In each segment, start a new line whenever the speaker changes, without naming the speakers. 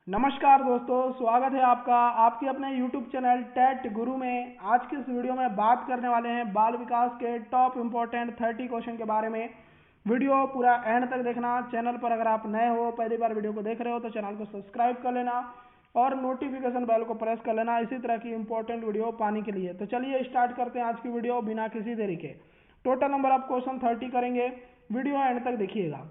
नमस्कार दोस्तों, स्वागत है आपका आपके अपने YouTube चैनल टेट गुरु में। आज के इस वीडियो में बात करने वाले हैं बाल विकास के टॉप इम्पोर्टेंट 30 क्वेश्चन के बारे में। वीडियो पूरा एंड तक देखना। चैनल पर अगर आप नए हो, पहली बार वीडियो को देख रहे हो तो चैनल को सब्सक्राइब कर लेना और नोटिफिकेशन बेल को प्रेस कर लेना इसी तरह की इंपॉर्टेंट वीडियो पाने के लिए। तो चलिए स्टार्ट करते हैं आज की वीडियो बिना किसी देरी के। टोटल नंबर ऑफ क्वेश्चन 30 करेंगे, वीडियो एंड तक देखिएगा।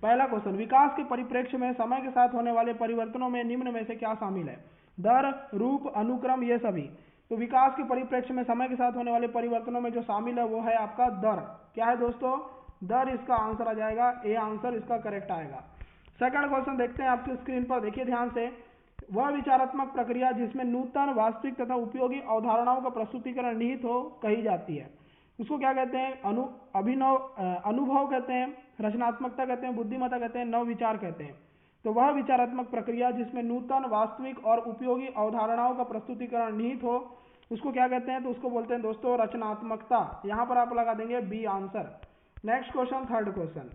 पहला क्वेश्चन, विकास के परिप्रेक्ष्य में समय के साथ होने वाले परिवर्तनों में निम्न में से क्या शामिल है? दर, रूप, अनुक्रम, ये सभी। तो विकास के परिप्रेक्ष्य में समय के साथ होने वाले परिवर्तनों में जो शामिल है वो है आपका दर। क्या है दोस्तों? दर इसका आंसर आ जाएगा, ए आंसर इसका करेक्ट आएगा। सेकंड क्वेश्चन देखते हैं आपकी स्क्रीन पर, देखिए ध्यान से। वह विचारात्मक प्रक्रिया जिसमें नूतन, वास्तविक तथा उपयोगी अवधारणाओं का प्रस्तुतिकरण निहित हो कही जाती है। उसको क्या कहते हैं? अनुभव कहते हैं, रचनात्मकता कहते हैं, बुद्धिमत्ता कहते हैं, नव विचार कहते हैं। तो वह विचारात्मक प्रक्रिया जिसमें नूतन, वास्तविक और उपयोगी अवधारणाओं का प्रस्तुतिकरण निहित हो उसको क्या कहते हैं? तो उसको बोलते हैं दोस्तों रचनात्मकता। यहाँ पर आप लगा देंगे B answer. Next question, third question,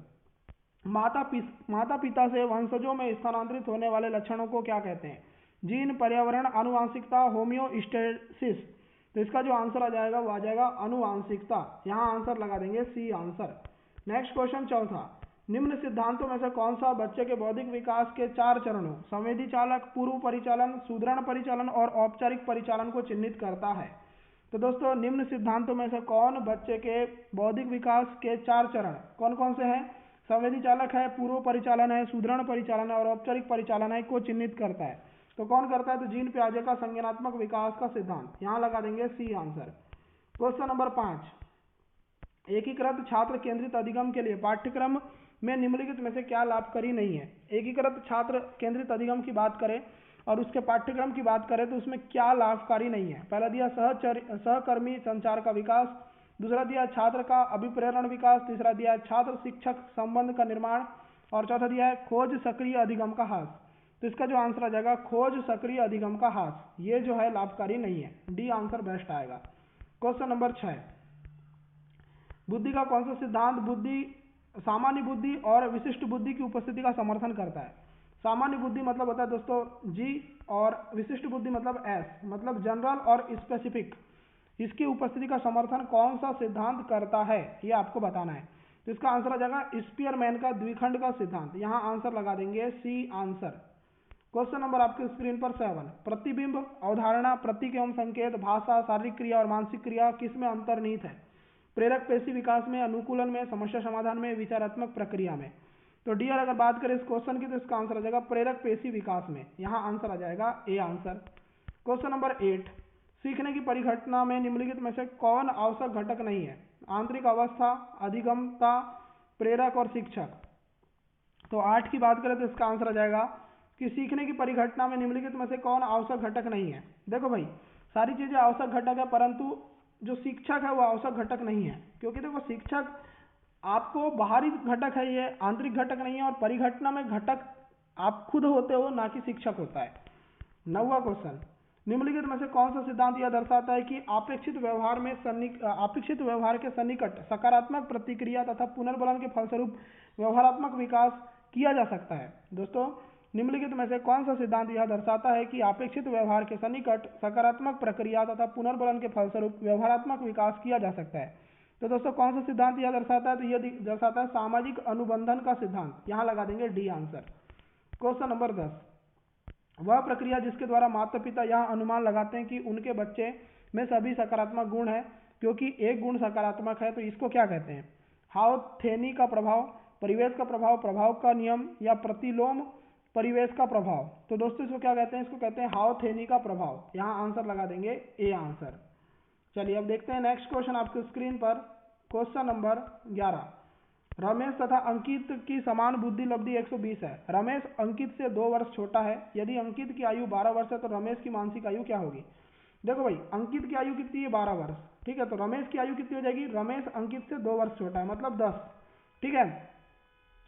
माता पिता से वंशजों में स्थानांतरित होने वाले लक्षणों को क्या कहते हैं? जीन, पर्यावरण, आनुवांशिकता, होम्योस्टेसिस। तो इसका जो आंसर आ जाएगा वो आ जाएगा आनुवांशिकता। यहाँ आंसर लगा देंगे सी आंसर। नेक्स्ट क्वेश्चन, चौथा, निम्न सिद्धांतों में से कौन सा बच्चे के बौद्धिक विकास के 4 चरणों संवेदी चालक, पूर्व परिचालन, सुदृढ़ परिचालन और औपचारिक परिचालन को चिन्हित करता है? तो दोस्तों निम्न सिद्धांतों में से कौन बच्चे के बौद्धिक विकास के 4 चरण कौन कौन से हैं? संवेदी चालक है, पूर्व परिचालन है, सुदृढ़ परिचालन है और औपचारिक परिचालन है को चिन्हित करता है। तो कौन करता है? तो जीन पियाजे का संज्ञानात्मक विकास का सिद्धांत। यहाँ लगा देंगे सी आंसर। क्वेश्चन नंबर 5, एकीकृत छात्र केंद्रित अधिगम के लिए पाठ्यक्रम में निम्नलिखित में से क्या लाभकारी नहीं है? एकीकृत छात्र केंद्रित अधिगम की बात करें और उसके पाठ्यक्रम की बात करें तो उसमें क्या लाभकारी नहीं है? पहला दिया सहकर्मी संचार का विकास, दूसरा दिया छात्र का अभिप्रेरण विकास, तीसरा दिया छात्र शिक्षक संबंध का निर्माण और चौथा दिया है खोज सक्रिय अधिगम का हास। तो इसका जो आंसर आ जाएगा खोज सक्रिय अधिगम का हास, ये जो है लाभकारी नहीं है। डी आंसर बेस्ट आएगा। क्वेश्चन नंबर 6, बुद्धि का कौन सा सिद्धांत सामान्य बुद्धि और विशिष्ट बुद्धि की उपस्थिति का समर्थन करता है? सामान्य बुद्धि मतलब होता है दोस्तों जी, और विशिष्ट बुद्धि मतलब एस, मतलब जनरल और स्पेसिफिक। इसकी उपस्थिति का समर्थन कौन सा सिद्धांत करता है ये आपको बताना है। तो इसका आंसर आ जाएगा स्पीयरमैन का द्विखंड का सिद्धांत। यहाँ आंसर लगा देंगे सी आंसर। क्वेश्चन नंबर आपके स्क्रीन पर 7, प्रतिबिंब, अवधारणा, प्रतीक एवं संकेत, भाषा, शारीरिक क्रिया और मानसिक क्रिया किसमें अंतर्निहित है? प्रेरक पेशी विकास में, अनुकूलन में, समस्या समाधान में, विचारात्मक प्रक्रिया में। तो डियर अगर बात करें इस क्वेश्चन की तो इसका आंसर आ जाएगा प्रेरक पेशी विकास में। यहाँ आंसर आ जाएगा ए आंसर। क्वेश्चन नंबर 8, सीखने की परिघटना में निम्नलिखित में से कौन आवश्यक घटक नहीं है? आंतरिक अवस्था, अधिगमता, प्रेरक और शिक्षक। तो 8 की बात करें तो इसका आंसर आ जाएगा कि सीखने की परिघटना में निम्नलिखित में से कौन आवश्यक घटक नहीं है? देखो भाई, सारी चीजें आवश्यक घटक है परंतु जो शिक्षक है वो आवश्यक घटक नहीं है, क्योंकि देखो शिक्षक आपको बाहरी घटक है, ये आंतरिक घटक नहीं है, और परिघटना में घटक आप खुद होते हो ना कि शिक्षक होता है। 9वां क्वेश्चन, निम्नलिखित में से कौन सा सिद्धांत यह दर्शाता है कि अपेक्षित व्यवहार के सन्निकट सकारात्मक प्रतिक्रिया तथा पुनर्बलन के फलस्वरूप व्यवहारात्मक विकास किया जा सकता है? दोस्तों निम्नलिखित में से कौन सा सिद्धांत यह दर्शाता है कि अपेक्षित व्यवहार के सन्निकट सकारात्मक प्रक्रिया तथा पुनर्बलन के फलस्वरूप व्यवहारात्मक विकास किया जा सकता है? तो दोस्तों कौन सा सिद्धांत यह दर्शाता है? तो यह दर्शाता है सामाजिक अनुबंधन का सिद्धांत। यहाँ लगा देंगे डी आंसर। क्वेश्चन नंबर 10, वह प्रक्रिया जिसके द्वारा माता पिता यह अनुमान लगाते हैं कि उनके बच्चे में सभी सकारात्मक गुण है क्योंकि एक गुण सकारात्मक है, तो इसको क्या कहते हैं? हाउथेनी का प्रभाव, परिवेश का प्रभाव, प्रभाव का नियम या प्रतिलोम परिवेश का प्रभाव। तो दोस्तों इसको क्या कहते हैं? इसको कहते हैं हाउथेनी का प्रभाव। यहाँ आंसर लगा देंगे ए आंसर। चलिए अब देखते हैं नेक्स्ट क्वेश्चन आपके स्क्रीन पर। क्वेश्चन नंबर 11, रमेश तथा अंकित की समान बुद्धि लब्धि 120 है। रमेश अंकित से 2 वर्ष छोटा है। यदि अंकित की आयु 12 वर्ष है तो रमेश की मानसिक आयु क्या होगी? देखो भाई, अंकित की आयु कितनी है? 12 वर्ष। ठीक है, तो रमेश की आयु कितनी हो जाएगी? रमेश अंकित से 2 वर्ष छोटा है, मतलब 10। ठीक है,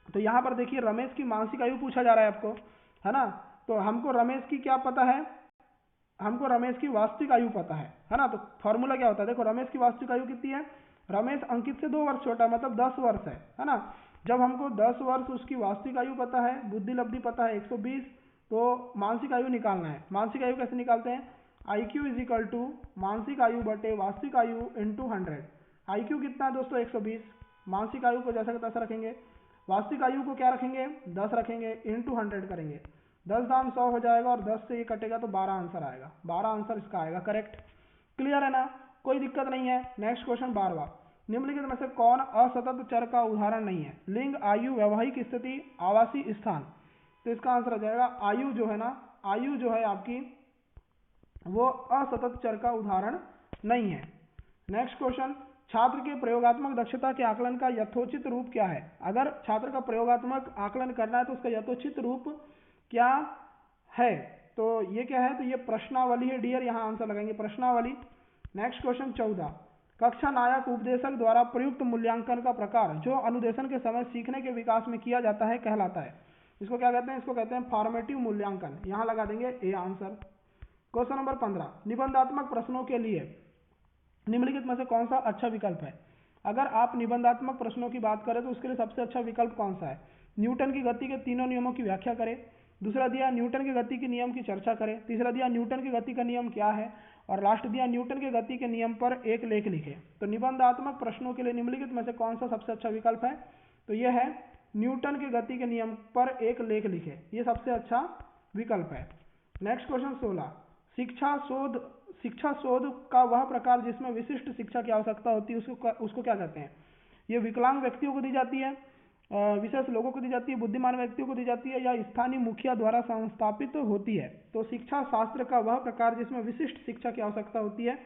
तो यहाँ पर देखिए रमेश की मानसिक आयु पूछा जा रहा है आपको, है ना? तो हमको रमेश की क्या पता है? हमको रमेश की वास्तविक आयु पता है ना? तो फॉर्मूला क्या होता है? देखो रमेश की वास्तविक आयु कितनी है? रमेश अंकित से 2 वर्ष छोटा है, मतलब 10 वर्ष है ना? जब हमको 10 वर्ष उसकी वास्तविक आयु पता है, बुद्धि लब्धि पता है 120, तो मानसिक आयु निकालना है। मानसिक आयु कैसे निकालते हैं? IQ इज इक्वल टू मानसिक आयु बटे वास्तविक आयु इंटू 100। IQ कितना है दोस्तों? 120। मानसिक आयु को जैसा का तैसा रखेंगे, वास्तविक आयु को क्या रखेंगे? 10 रखेंगे, इंटू 100 करेंगे, 10 दाम 100 हो जाएगा और 10 से ये कटेगा तो 12 आंसर आएगा। 12 आंसर इसका आएगा करेक्ट। क्लियर है ना? कोई दिक्कत नहीं है। नेक्स्ट क्वेश्चन 12वां, निम्नलिखित में से कौन असतत चर का उदाहरण नहीं है? लिंग, आयु, वैवाहिक स्थिति, आवासीय स्थान। तो इसका आंसर आ जाएगा आयु जो है ना, आयु जो है आपकी वो असतत चर का उदाहरण नहीं है। नेक्स्ट क्वेश्चन, छात्र के प्रयोगात्मक दक्षता के आकलन का यथोचित रूप क्या है? अगर छात्र का प्रयोगात्मक आकलन करना है तो उसका यथोचित रूप क्या है? तो ये क्या है? तो ये प्रश्नावली है डियर, यहाँ आंसर लगाएंगे प्रश्नावली। नेक्स्ट क्वेश्चन 14, कक्षा नायक उपदेशक द्वारा प्रयुक्त मूल्यांकन का प्रकार जो अनुदेशन के समय सीखने के विकास में किया जाता है कहलाता है। इसको क्या कहते हैं? इसको कहते हैं फॉर्मेटिव मूल्यांकन। यहाँ लगा देंगे ए आंसर। क्वेश्चन नंबर 15, निबंधात्मक प्रश्नों के लिए निम्नलिखित में से कौन सा अच्छा विकल्प है? अगर आप निबंधात्मक प्रश्नों की बात करें तो उसके लिए सबसे अच्छा विकल्प कौन सा है? न्यूटन की गति के तीनों नियमों की व्याख्या करें। दूसरा दिया न्यूटन की गति के नियम की चर्चा करें। तीसरा दिया न्यूटन की गति का नियम क्या है, और लास्ट दिया न्यूटन की गति के नियम पर एक लेख लिखे। तो निबंधात्मक प्रश्नों के लिए निम्नलिखित में से कौन सा सबसे अच्छा विकल्प है? तो यह है न्यूटन की गति के नियम पर एक लेख लिखे, ये सबसे अच्छा विकल्प है। नेक्स्ट क्वेश्चन 16, शिक्षा शोध का वह प्रकार जिसमें विशिष्ट शिक्षा की आवश्यकता होती है उसको क्या कहते हैं? ये विकलांग व्यक्तियों को दी जाती है, विशेष लोगों को दी जाती है, बुद्धिमान व्यक्तियों को दी जाती है, या स्थानीय मुखिया द्वारा संस्थापित होती है? तो शिक्षा शास्त्र का वह प्रकार जिसमें विशिष्ट शिक्षा की आवश्यकता होती है,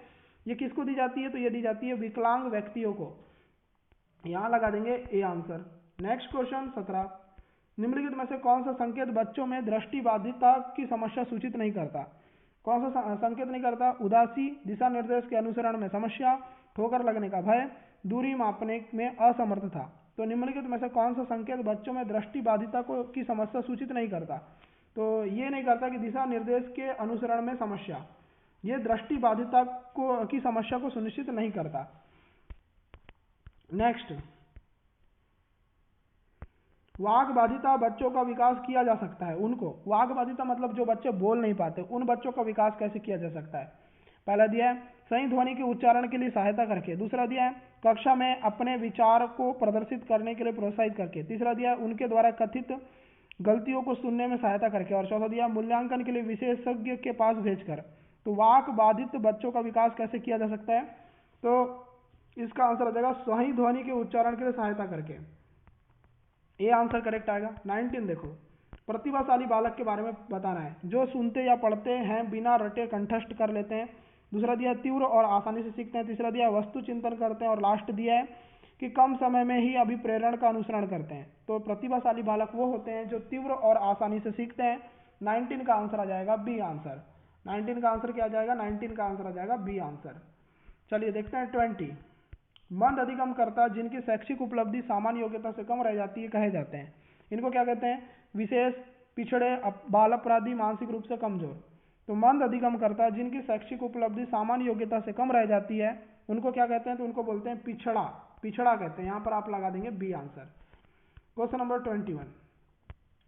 ये किसको दी जाती है? तो ये दी जाती है विकलांग व्यक्तियों को। यहाँ लगा देंगे ए आंसर। नेक्स्ट क्वेश्चन 17, निम्नलिखित में से कौन सा संकेत बच्चों में दृष्टिबाधिता की समस्या सूचित नहीं करता? कौन सा संकेत नहीं करता? उदासी, दिशा निर्देश के अनुसरण में समस्या, ठोकर लगने का भय, दूरी मापने में असमर्थता। तो निम्नलिखित में से कौन सा संकेत बच्चों में दृष्टिबाधिता की समस्या सूचित नहीं करता? तो ये नहीं करता कि दिशा निर्देश के अनुसरण में समस्या, ये दृष्टिबाधिता की समस्या को सुनिश्चित नहीं करता। नेक्स्ट, वाक बाधिता बच्चों का विकास किया जा सकता है। उनको वाक बाधिता मतलब जो बच्चे बोल नहीं पाते, उन बच्चों का विकास कैसे किया जा सकता है? पहला दिया है सही ध्वनि के उच्चारण के लिए सहायता करके। दूसरा दिया है कक्षा में अपने विचार को प्रदर्शित करने के लिए प्रोत्साहित करके। तीसरा दिया है उनके द्वारा कथित गलतियों को सुनने में सहायता करके। और चौथा दिया मूल्यांकन के लिए विशेषज्ञ के पास भेजकर। तो वाक बाधित बच्चों का विकास कैसे किया जा सकता है? तो इसका आंसर आ जाएगा सही ध्वनि के उच्चारण के लिए सहायता करके। ये आंसर करेक्ट आएगा। 19 देखो, प्रतिभाशाली बालक के बारे में बताना है, जो सुनते या पढ़ते हैं बिना रटे कंठस्थ कर लेते हैं। दूसरा दिया तीव्र और आसानी से सीखते हैं। तीसरा दिया वस्तु चिंतन करते हैं। और लास्ट दिया है कि कम समय में ही अभिप्रेरण का अनुसरण करते हैं। तो प्रतिभाशाली बालक वो होते हैं जो तीव्र और आसानी से सीखते हैं। 19 का आंसर आ जाएगा बी आंसर। 19 का आंसर क्या आ जाएगा? 19 का आंसर आ जाएगा बी आंसर। चलिए देखते हैं 20, मंद अधिगमकर्ता जिनकी शैक्षिक उपलब्धि सामान्य योग्यता से कम रह जाती है कहे जाते हैं। इनको क्या कहते हैं? विशेष, पिछड़े, बाल अपराधी, मानसिक रूप से कमजोर। तो मंद अधिगमकर्ता जिनकी शैक्षिक उपलब्धि सामान्य योग्यता से कम रह जाती है उनको क्या कहते हैं? तो उनको बोलते हैं पिछड़ा, पिछड़ा कहते हैं। यहाँ पर आप लगा देंगे बी आंसर। क्वेश्चन नंबर 21,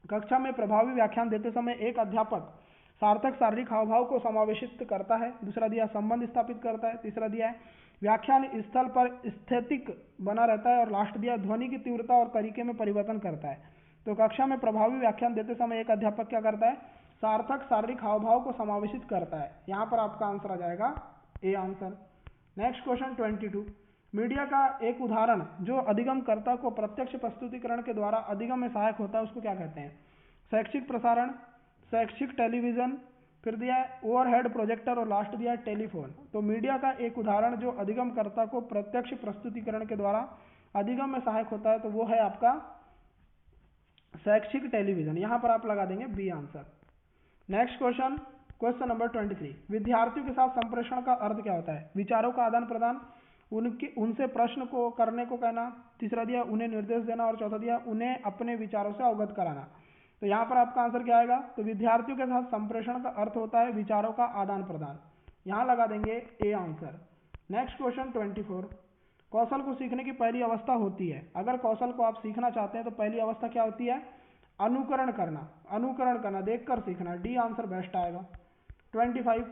कक्षा में प्रभावी व्याख्यान देते समय एक अध्यापक सार्थक शारीरिक हावभाव को समावेशित करता है। दूसरा दिया संबंध स्थापित करता है। तीसरा दिया है व्याख्यान स्थल पर स्थितिक बना रहता है। और लास्ट दिया ध्वनि की तीव्रता और तरीके में परिवर्तन करता है। तो कक्षा में प्रभावी व्याख्यान देते समय एक अध्यापक क्या करता है? सार्थक शारीरिक हावभाव को समावेशित करता है। यहाँ पर आपका आंसर आ जाएगा A answer. Next question 22, media का एक उदाहरण जो अधिगमकर्ता को प्रत्यक्ष प्रस्तुतिकरण के द्वारा अधिगम में सहायक होता है उसको क्या कहते हैं? शैक्षिक प्रसारण, शैक्षिक टेलीविजन, फिर दिया है ओवरहेड प्रोजेक्टर, और लास्ट दिया है टेलीफोन। तो मीडिया का एक उदाहरण जो अधिगमकर्ता को प्रत्यक्ष प्रस्तुतिकरण के द्वारा अधिगम में सहायक होता है तो वो है आपका शैक्षिक टेलीविजन। यहाँ पर आप लगा देंगे B answer. Next question, question number 23, विद्यार्थियों के साथ संप्रेषण का अर्थ क्या होता है? विचारों का आदान प्रदान, उनसे प्रश्न को करने को कहना। तीसरा दिया उन्हें निर्देश देना। और चौथा दिया उन्हें अपने विचारों से अवगत कराना। तो यहाँ पर आपका आंसर क्या आएगा? तो विद्यार्थियों के साथ संप्रेषण का अर्थ होता है विचारों का आदान प्रदान। यहाँ लगा देंगे ए आंसर। नेक्स्ट क्वेश्चन 24, कौशल को सीखने की पहली अवस्था होती है। अगर कौशल को आप सीखना चाहते हैं तो पहली अवस्था क्या होती है? अनुकरण करना, देखकर सीखना, डी आंसर बेस्ट आएगा। 25,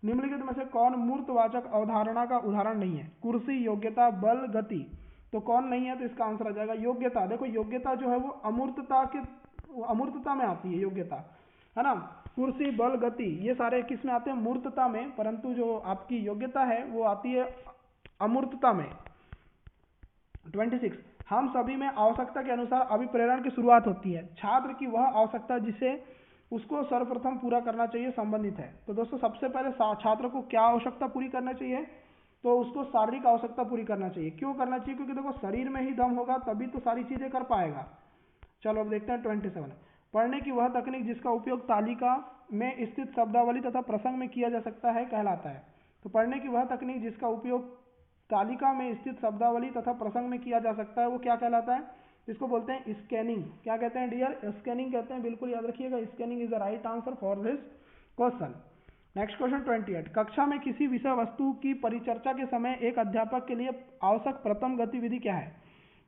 निम्नलिखित में से कौन मूर्तवाचक अवधारणा का उदाहरण नहीं है? कुर्सी, योग्यता, बल, गति। तो कौन नहीं है? तो इसका आंसर आ जाएगा योग्यता। देखो योग्यता जो है वो अमूर्तता में आती है योग्यता, है ना। कुर्सी, बल, गति ये सारे किस में आते हैं? मूर्तता में, परंतु जो आपकी योग्यता है वो आती है अमूर्तता में। 26, हम सभी में आवश्यकता के अनुसार अभिप्रेरण की शुरुआत होती है। छात्र की वह आवश्यकता जिसे उसको सर्वप्रथम पूरा करना चाहिए संबंधित है। तो दोस्तों सबसे पहले छात्र को क्या आवश्यकता पूरी करना चाहिए? तो उसको शारीरिक आवश्यकता पूरी करना चाहिए। क्यों करना चाहिए? क्योंकि देखो शरीर में ही दम होगा तभी तो सारी चीजें कर पाएगा। चलो अब देखते हैं 27, पढ़ने की वह तकनीक जिसका उपयोग तालिका में स्थित शब्दावली तथा प्रसंग में किया जा सकता है कहलाता है। तो पढ़ने की वह तकनीक जिसका उपयोग तालिका में स्थित शब्दावली तथा प्रसंग में किया जा सकता है वो क्या कहलाता है? इसको बोलते हैं स्कैनिंग। क्या कहते हैं डियर? स्कैनिंग कहते हैं, बिल्कुल याद रखिएगा। Scanning is the right answer for this question. Next question 28, कक्षा में किसी विषय वस्तु की परिचर्चा के समय एक अध्यापक के लिए आवश्यक प्रथम गतिविधि क्या है?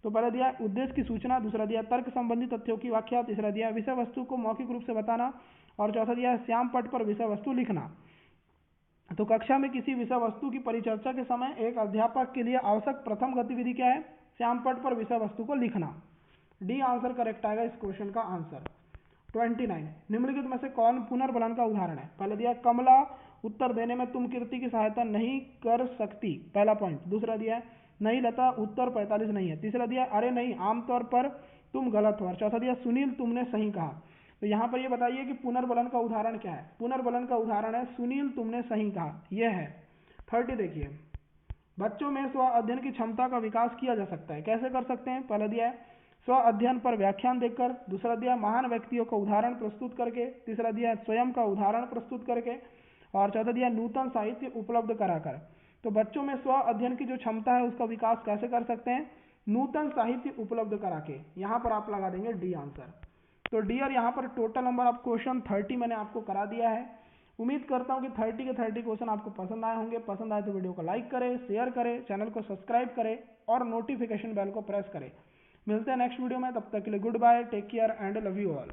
तो पहला दिया उद्देश्य की सूचना, दूसरा दिया तर्क संबंधी तथ्यों की व्याख्या, तीसरा दिया विषय वस्तु को मौखिक रूप से बताना और चौथा दिया श्याम पट पर विषय वस्तु लिखना। तो कक्षा में किसी विषय वस्तु की परिचर्चा के समय एक अध्यापक के लिए आवश्यक प्रथम गतिविधि क्या है? श्याम पट पर विषय वस्तु को लिखना। डी आंसर करेक्ट आएगा इस क्वेश्चन का आंसर। 29, निम्नलिखित में से कौन पुनर्बलन का उदाहरण है? पहले दिया कमला, उत्तर देने में तुम कीर्ति की सहायता नहीं कर सकती, पहला पॉइंट। दूसरा दिया नहीं लता, उत्तर 45 नहीं है। तीसरा दिया अरे नहीं, आमतौर पर तुम गलत हो। और चौथा दिया सुनील तुमने सही कहा। तो यहाँ पर ये बताइए कि पुनर्बलन का उदाहरण क्या है? पुनर्बलन का उदाहरण है सुनील तुमने सही कहा, यह है। 30 देखिए, बच्चों में स्व अध्ययन की क्षमता का विकास किया जा सकता है, कैसे कर सकते हैं? पहला दिया है स्व अध्ययन पर व्याख्यान देकर, दूसरा दिया महान व्यक्तियों का उदाहरण प्रस्तुत करके, तीसरा दिया स्वयं का उदाहरण प्रस्तुत करके और चौथा दिया नूतन साहित्य उपलब्ध कराकर। तो बच्चों में स्व अध्ययन की जो क्षमता है उसका विकास कैसे कर सकते हैं? नूतन साहित्य उपलब्ध करा के। यहाँ पर आप लगा देंगे डी आंसर। तो डियर यहाँ पर टोटल नंबर ऑफ क्वेश्चन 30 मैंने आपको करा दिया है। उम्मीद करता हूँ कि 30 के 30 क्वेश्चन आपको पसंद आए होंगे। पसंद आए तो वीडियो को लाइक करें, शेयर करें, चैनल को सब्सक्राइब करें और नोटिफिकेशन बेल को प्रेस करें। मिलते हैं नेक्स्ट वीडियो में, तब तक के लिए goodbye, take care and love you all.